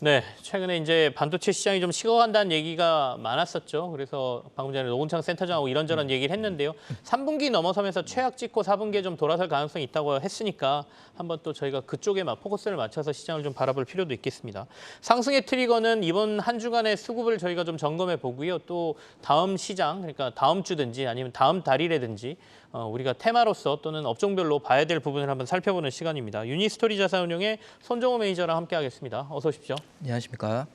네, 최근에 이제 반도체 시장이 좀 식어간다는 얘기가 많았었죠. 그래서 방금 전에 노은창 센터장하고 이런저런 얘기를 했는데요. 3분기 넘어서면서 최악 찍고 4분기에 좀 돌아설 가능성이 있다고 했으니까 한번 또 저희가 그쪽에 포커스를 맞춰서 시장을 좀 바라볼 필요도 있겠습니다. 상승의 트리거는 이번 한 주간의 수급을 저희가 좀 점검해 보고요. 또 다음 시장, 그러니까 다음 주든지 아니면 다음 달이라든지 우리가 테마로서 또는 업종별로 봐야 될 부분을 한번 살펴보는 시간입니다. 유니스토리 자산운용의 손정호 매니저랑 함께하겠습니다. 어서 오십시오. 안녕하십니까.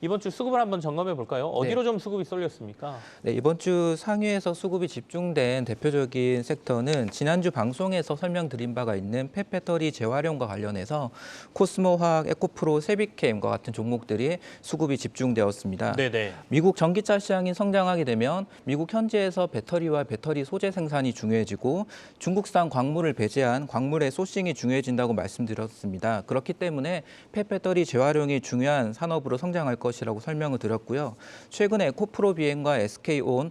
이번 주 수급을 한번 점검해 볼까요? 어디로 좀 수급이 쏠렸습니까? 네, 이번 주 상위에서 수급이 집중된 대표적인 섹터는 지난주 방송에서 설명드린 바가 있는 폐배터리 재활용과 관련해서 코스모화학, 에코프로, 세비캠과 같은 종목들이 수급이 집중되었습니다. 네네. 미국 전기차 시장이 성장하게 되면 미국 현지에서 배터리와 배터리 소재 생산이 중요해지고 중국산 광물을 배제한 광물의 소싱이 중요해진다고 말씀드렸습니다. 그렇기 때문에 폐배터리 재활용이 중요한 산업으로 성장할 것이라고 설명을 드렸고요. 최근에 에코프로 비행과 SK온,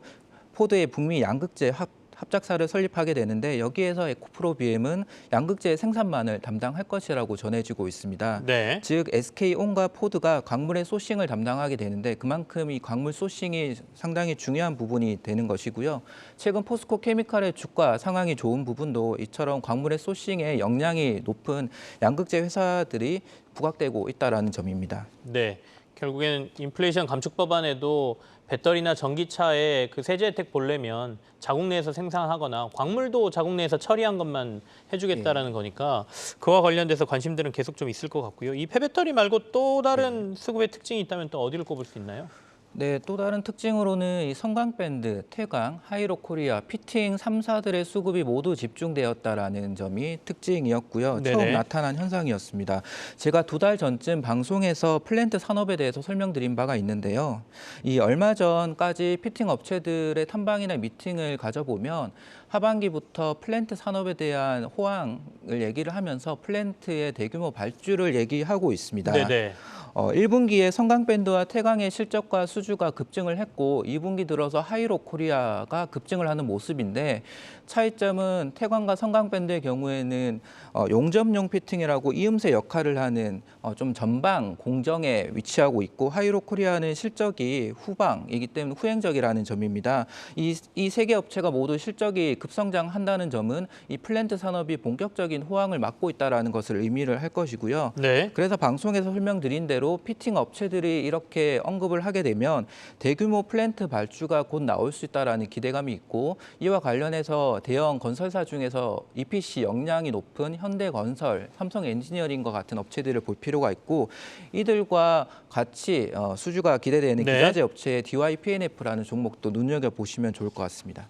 포드의 북미 양극재 합작사를 설립하게 되는데 여기에서 에코프로 비엠은 양극재 생산만을 담당할 것이라고 전해지고 있습니다. 네. 즉 SK온과 포드가 광물의 소싱을 담당하게 되는데 그만큼 이 광물 소싱이 상당히 중요한 부분이 되는 것이고요. 최근 포스코 케미칼의 주가 상황이 좋은 부분도 이처럼 광물의 소싱에 역량이 높은 양극재 회사들이 부각되고 있다는 점입니다. 네. 결국에는 인플레이션 감축 법안에도 배터리나 전기차에 그 세제 혜택 보려면 자국 내에서 생산하거나 광물도 자국 내에서 처리한 것만 해주겠다라는 거니까 그와 관련돼서 관심들은 계속 좀 있을 것 같고요. 이 폐배터리 말고 또 다른 수급의 특징이 있다면 또 어디를 꼽을 수 있나요? 네, 또 다른 특징으로는 이 성광밴드, 태광, 하이로코리아, 피팅 3사들의 수급이 모두 집중되었다라는 점이 특징이었고요. 네네. 처음 나타난 현상이었습니다. 제가 2달 전쯤 방송에서 플랜트 산업에 대해서 설명드린 바가 있는데요. 이 얼마 전까지 피팅 업체들의 탐방이나 미팅을 가져보면 하반기부터 플랜트 산업에 대한 호황을 얘기를 하면서 플랜트의 대규모 발주를 얘기하고 있습니다. 네네. 1분기에 성광밴드와 태광의 실적과 수주가 급증을 했고 2분기 들어서 하이로코리아가 급증을 하는 모습인데 차이점은 태광과 성광밴드의 경우에는 용접용 피팅이라고 이음새 역할을 하는 좀 전방 공정에 위치하고 있고 하이로코리아는 실적이 후방이기 때문에 후행적이라는 점입니다. 이 세 개 업체가 모두 실적이 급성장한다는 점은 이 플랜트 산업이 본격적인 호황을 맞고 있다는 것을 의미를 할 것이고요. 네. 그래서 방송에서 설명드린 대로 피팅 업체들이 이렇게 언급을 하게 되면 대규모 플랜트 발주가 곧 나올 수 있다는 기대감이 있고 이와 관련해서 대형 건설사 중에서 EPC 역량이 높은 현대건설, 삼성엔지니어링과 같은 업체들을 볼 필요가 있고 이들과 같이 수주가 기대되는 네. 기자재 업체의 DYPNF라는 종목도 눈여겨보시면 좋을 것 같습니다.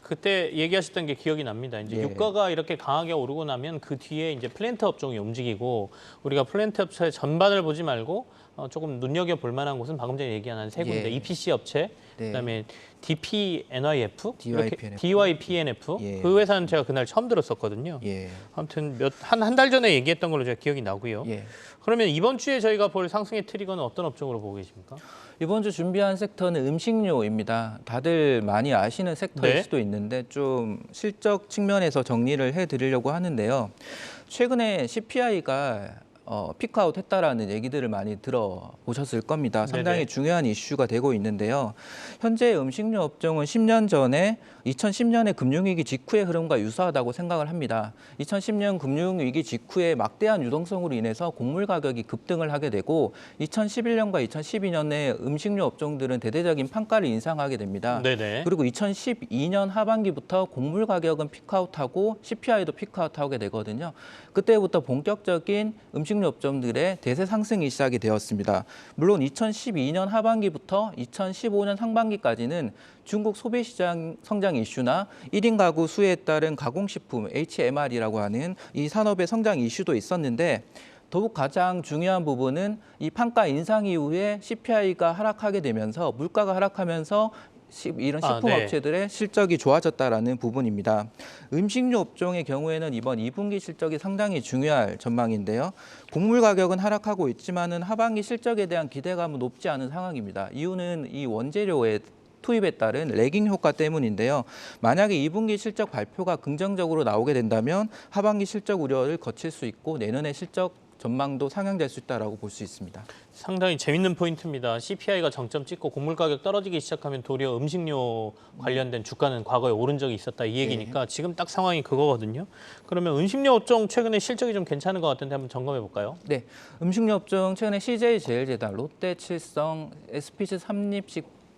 그때 얘기하셨던 게 기억이 납니다. 이제 예. 유가가 이렇게 강하게 오르고 나면 그 뒤에 이제 플랜트 업종이 움직이고 우리가 플랜트 업체 전반을 보지 말고 조금 눈여겨볼 만한 곳은 방금 전에 얘기한 세 군데, 예. EPC 업체, 네. 그다음에 DPNIF, DYPNF. DYPNF. 예. 그 회사는 제가 그날 처음 들었었거든요. 예. 아무튼 한 달 전에 얘기했던 걸로 제가 기억이 나고요. 예. 그러면 이번 주에 저희가 볼 상승의 트리거는 어떤 업종으로 보고 계십니까? 이번 주 준비한 섹터는 음식료입니다. 다들 많이 아시는 섹터일 네. 수도 있는데 좀 실적 측면에서 정리를 해드리려고 하는데요. 최근에 CPI가 피크아웃 했다라는 얘기들을 많이 들어보셨을 겁니다. 상당히 네네. 중요한 이슈가 되고 있는데요. 현재 음식료 업종은 10년 전에 2010년의 금융위기 직후의 흐름과 유사하다고 생각을 합니다. 2010년 금융위기 직후에 막대한 유동성으로 인해서 곡물 가격이 급등을 하게 되고 2011년과 2012년에 음식료 업종들은 대대적인 판가를 인상하게 됩니다. 네네. 그리고 2012년 하반기부터 곡물 가격은 피크아웃하고 CPI도 피크아웃하게 되거든요. 그때부터 본격적인 음식료 업종들의 대세 상승이 시작이 되었습니다. 물론 2012년 하반기부터 2015년 상반기까지는 중국 소비시장 성장 이슈나 1인 가구 수에 따른 가공식품 HMR이라고 하는 이 산업의 성장 이슈도 있었는데 더욱 가장 중요한 부분은 이 판가 인상 이후에 CPI가 하락하게 되면서 물가가 하락하면서 이런 식품 네. 업체들의 실적이 좋아졌다라는 부분입니다. 음식료 업종의 경우에는 이번 2분기 실적이 상당히 중요할 전망인데요. 곡물 가격은 하락하고 있지만은 하반기 실적에 대한 기대감은 높지 않은 상황입니다. 이유는 이 원재료의 투입에 따른 레깅 효과 때문인데요. 만약에 2분기 실적 발표가 긍정적으로 나오게 된다면 하반기 실적 우려를 거칠 수 있고 내년에 실적 전망도 상향될 수 있다라고 볼 수 있습니다. 상당히 재밌는 포인트입니다. CPI가 정점 찍고 곡물 가격 떨어지기 시작하면 도리어 음식료 관련된 주가는 과거에 오른 적이 있었다 이 얘기니까 지금 딱 상황이 그거거든요. 그러면 음식료 업종 최근에 실적이 좀 괜찮은 것 같은데 한번 점검해 볼까요? 네, 음식료 업종 최근에 CJ제일제당, 롯데칠성, SPC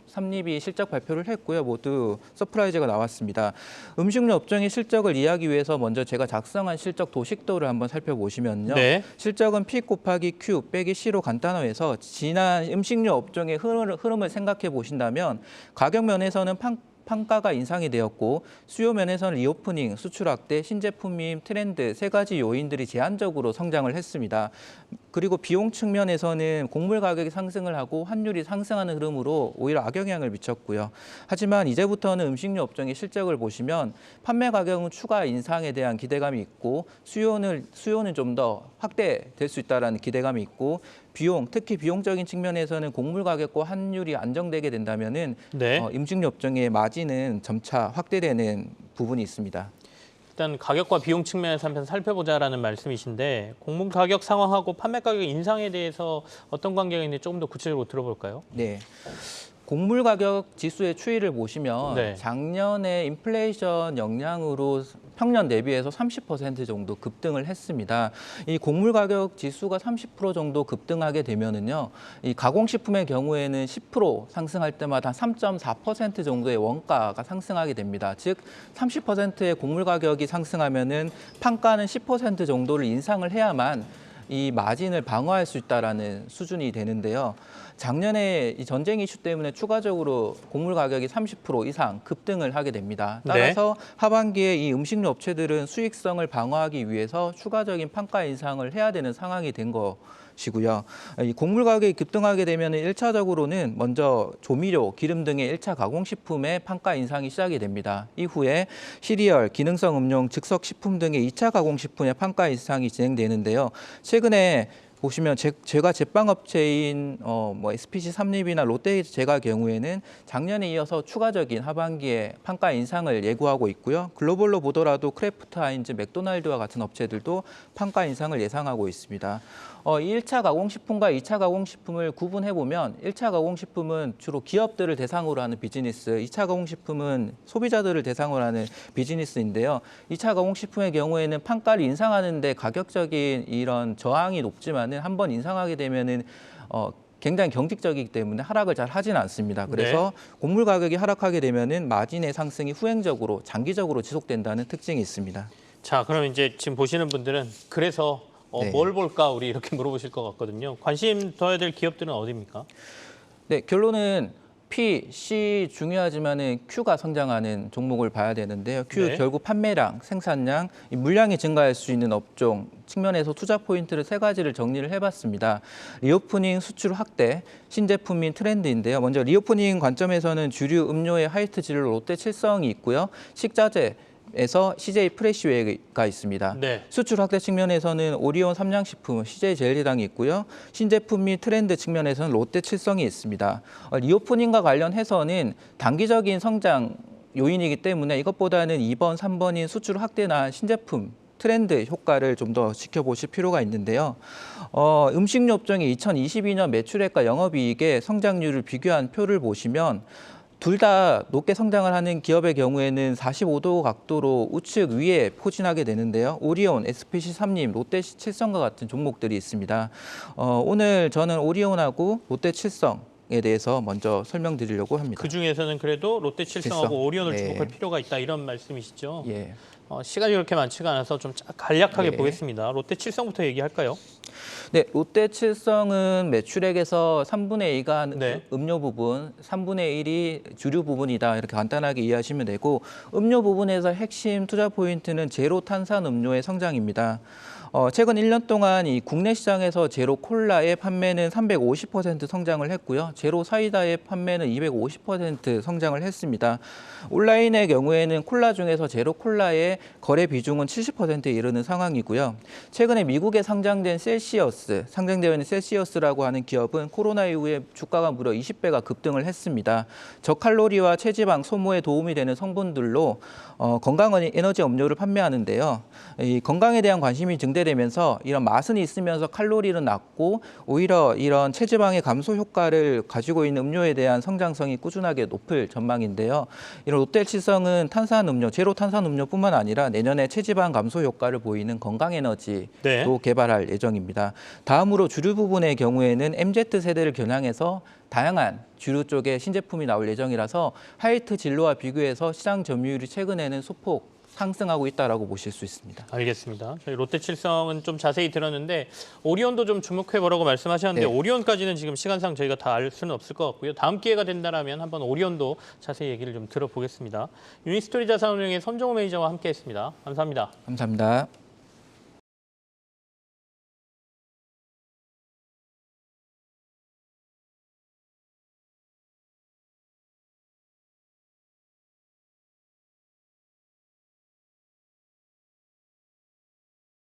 삼립이 실적 발표를 했고요. 모두 서프라이즈가 나왔습니다. 음식료 업종의 실적을 이해하기 위해서 먼저 제가 작성한 실적 도식도를 한번 살펴보시면요. 네. 실적은 P 곱하기 Q 빼기 C로 간단화해서 지난 음식료 업종의 흐름을 생각해 보신다면 가격 면에서는 판가가 인상이 되었고 수요 면에서는 리오프닝, 수출 확대, 신제품 유입 트렌드 세 가지 요인들이 제한적으로 성장을 했습니다. 그리고 비용 측면에서는 곡물 가격이 상승을 하고 환율이 상승하는 흐름으로 오히려 악영향을 미쳤고요. 하지만 이제부터는 음식료 업종의 실적을 보시면 판매 가격은 추가 인상에 대한 기대감이 있고 수요는 좀 더 확대될 수 있다는 기대감이 있고 특히 비용적인 측면에서는 곡물 가격과 환율이 안정되게 된다면은 네. 음식료 업종의 마진은 점차 확대되는 부분이 있습니다. 일단 가격과 비용 측면에서 한번 살펴보자라는 말씀이신데 곡물 가격 상황하고 판매 가격 인상에 대해서 어떤 관계가 있는지 조금 더 구체적으로 들어볼까요? 네. 곡물 가격 지수의 추이를 보시면 네. 작년에 인플레이션 영향으로 평년 대비해서 30% 정도 급등을 했습니다. 이 곡물 가격 지수가 30% 정도 급등하게 되면은요, 이 가공식품의 경우에는 10% 상승할 때마다 3.4% 정도의 원가가 상승하게 됩니다. 즉 30%의 곡물 가격이 상승하면은 판가는 10% 정도를 인상을 해야만 이 마진을 방어할 수 있다라는 수준이 되는데요. 작년에 이 전쟁 이슈 때문에 추가적으로 곡물 가격이 30% 이상 급등을 하게 됩니다. 따라서 하반기에 이 음식료 업체들은 수익성을 방어하기 위해서 추가적인 판가 인상을 해야 되는 상황이 된 것이고요. 이 곡물 가격이 급등하게 되면 1차적으로는 먼저 조미료, 기름 등의 1차 가공식품의 판가 인상이 시작이 됩니다. 이후에 시리얼, 기능성 음료, 즉석 식품 등의 2차 가공식품의 판가 인상이 진행되는데요. 최근에 보시면 제가 제빵업체인 SPC 삼립이나 롯데제과 경우에는 작년에 이어서 추가적인 하반기에 판가 인상을 예고하고 있고요. 글로벌로 보더라도 크래프트 하인즈, 맥도날드와 같은 업체들도 판가 인상을 예상하고 있습니다. 1차 가공식품과 2차 가공식품을 구분해보면 1차 가공식품은 주로 기업들을 대상으로 하는 비즈니스, 2차 가공식품은 소비자들을 대상으로 하는 비즈니스인데요. 2차 가공식품의 경우에는 판가를 인상하는데 가격적인 이런 저항이 높지만은 한번 인상하게 되면은 굉장히 경직적이기 때문에 하락을 잘 하지는 않습니다. 그래서 곡물 가격이 하락하게 되면은 마진의 상승이 후행적으로 장기적으로 지속된다는 특징이 있습니다. 자, 그럼 이제 지금 보시는 분들은 그래서 뭘 볼까 우리 이렇게 물어보실 것 같거든요. 관심 둬야 될 기업들은 어디입니까? 네, 결론은 P, C 중요하지만은 Q가 성장하는 종목을 봐야 되는데요. Q 결국 판매량, 생산량, 이 물량이 증가할 수 있는 업종 측면에서 투자 포인트를 세 가지를 정리를 해봤습니다. 리오프닝, 수출 확대, 신제품 및 트렌드인데요. 먼저 리오프닝 관점에서는 주류 음료의 하이트 진로 롯데칠성이 있고요. 식자재 에서 CJ 프레시웨이가 있습니다. 네. 수출 확대 측면에서는 오리온 삼양식품, CJ 제일제당이 있고요. 신제품 및 트렌드 측면에서는 롯데칠성이 있습니다. 리오프닝과 관련해서는 단기적인 성장 요인이기 때문에 이것보다는 2번, 3번인 수출 확대나 신제품 트렌드 효과를 좀 더 지켜보실 필요가 있는데요. 음식료 업종의 2022년 매출액과 영업이익의 성장률을 비교한 표를 보시면 둘 다 높게 성장을 하는 기업의 경우에는 45도 각도로 우측 위에 포진하게 되는데요. 오리온, SPC 삼립, 롯데칠성과 같은 종목들이 있습니다. 오늘 저는 오리온하고 롯데칠성에 대해서 먼저 설명드리려고 합니다. 그중에서는 그래도 롯데칠성하고 칠성. 오리온을 네. 주목할 필요가 있다 이런 말씀이시죠? 예. 시간이 그렇게 많지가 않아서 좀 간략하게 네. 보겠습니다. 롯데칠성부터 얘기할까요? 네, 롯데칠성은 매출액에서 3분의 2가 네. 음료 부분, 3분의 1이 주류 부분이다. 이렇게 간단하게 이해하시면 되고 음료 부분에서 핵심 투자 포인트는 제로 탄산 음료의 성장입니다. 최근 1년 동안 이 국내 시장에서 제로 콜라의 판매는 350% 성장을 했고요. 제로 사이다의 판매는 250% 성장을 했습니다. 온라인의 경우에는 콜라 중에서 제로 콜라의 거래 비중은 70%에 이르는 상황이고요. 최근에 미국에 상장되어 있는 셀시어스라고 하는 기업은 코로나 이후에 주가가 무려 20배가 급등을 했습니다. 저칼로리와 체지방 소모에 도움이 되는 성분들로 건강 에너지 음료를 판매하는데요. 이 건강에 대한 관심이 증대 연대되면서 이런 맛은 있으면서 칼로리는 낮고 오히려 이런 체지방의 감소 효과를 가지고 있는 음료에 대한 성장성이 꾸준하게 높을 전망인데요. 이런 롯데칠성은 탄산음료, 제로 탄산음료뿐만 아니라 내년에 체지방 감소 효과를 보이는 건강에너지도 네. 개발할 예정입니다. 다음으로 주류 부분의 경우에는 MZ세대를 겨냥해서 다양한 주류 쪽의 신제품이 나올 예정이라서 화이트 진로와 비교해서 시장 점유율이 최근에는 소폭 상승하고 있다라고 보실 수 있습니다. 알겠습니다. 저희 롯데칠성은 좀 자세히 들었는데 오리온도 좀 주목해 보라고 말씀하셨는데 네. 오리온까지는 지금 시간상 저희가 다 알 수는 없을 것 같고요. 다음 기회가 된다라면 한번 오리온도 자세히 얘기를 좀 들어보겠습니다. 유니스토리 자산운용의 손정호 매니저와 함께했습니다. 감사합니다. 감사합니다.